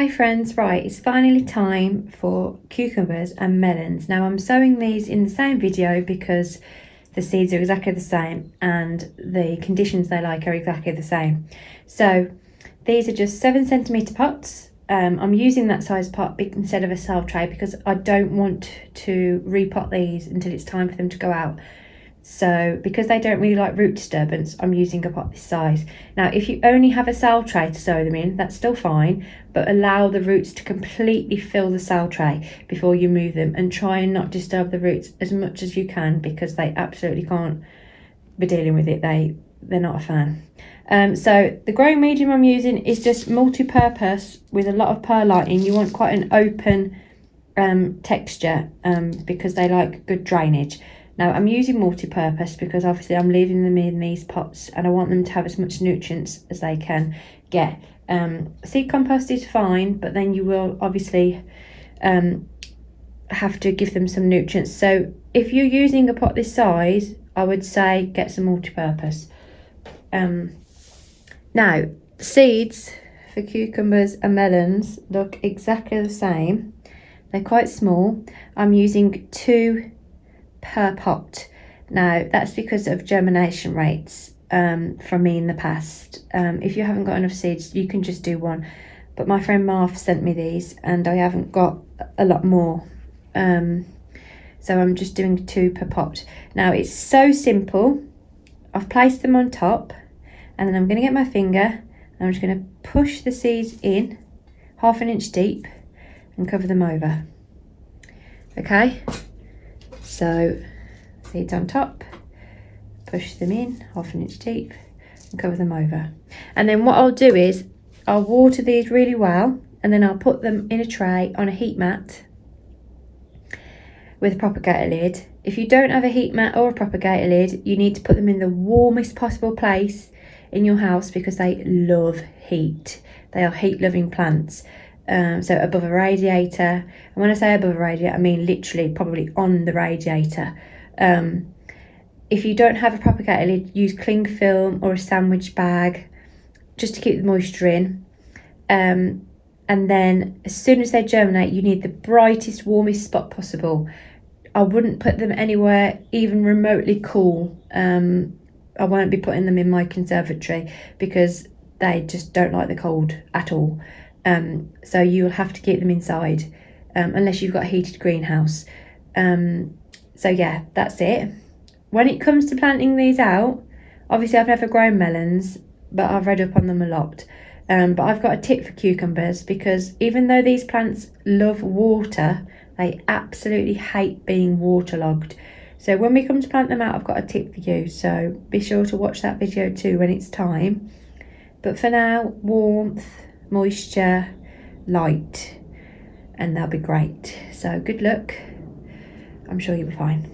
Hi friends, right, it's finally time for cucumbers and melons. Now I'm sowing these in the same video because the seeds are exactly the same and the conditions they like are exactly the same. So these are just 7cm pots. I'm using that size pot instead of a cell tray because I don't want to repot these until it's time for them to go out. So because they don't really like root disturbance, I'm using a pot this size. Now if you only have a cell tray to sow them in, that's still fine, but allow the roots to completely fill the cell tray before you move them, and try and not disturb the roots as much as you can because they absolutely can't be dealing with it. They're not a fan. So the growing medium I'm using is just multi-purpose with a lot of perlighting. You want quite an open texture because they like good drainage. Now I'm using multi-purpose because obviously I'm leaving them in these pots and I want them to have as much nutrients as they can get. Seed compost is fine, but then you will obviously have to give them some nutrients. So if you're using a pot this size, I would say get some multi-purpose. Now seeds for cucumbers and melons look exactly the same. They're quite small. I'm using 2 per pot. Now that's because of germination rates from me in the past. If you haven't got enough seeds, you can just do 1, but my friend Marv sent me these and I haven't got a lot more, so I'm just doing 2 per pot. Now it's so simple. I've placed them on top and then I'm going to get my finger and I'm just going to push the seeds in 1/2 inch deep and cover them over. Okay, so seeds on top, push them in 1/2 inch deep and cover them over. And then what I'll do is I'll water these really well and then I'll put them in a tray on a heat mat with a propagator lid. If you don't have a heat mat or a propagator lid, you need to put them in the warmest possible place in your house because they love heat. They are heat loving plants. So above a radiator, and when I say above a radiator, I mean literally probably on the radiator. If you don't have a propagator lid, use cling film or a sandwich bag just to keep the moisture in. And then as soon as they germinate, you need the brightest, warmest spot possible. I wouldn't put them anywhere even remotely cool. I won't be putting them in my conservatory because they just don't like the cold at all. So you'll have to keep them inside unless you've got a heated greenhouse. So yeah, that's it. When it comes to planting these out, obviously I've never grown melons, but I've read up on them a lot. But I've got a tip for cucumbers because even though these plants love water, they absolutely hate being waterlogged. So when we come to plant them out, I've got a tip for you. So be sure to watch that video too when it's time. But for now, warmth, moisture, light, and they'll be great. So good luck. I'm sure you'll be fine.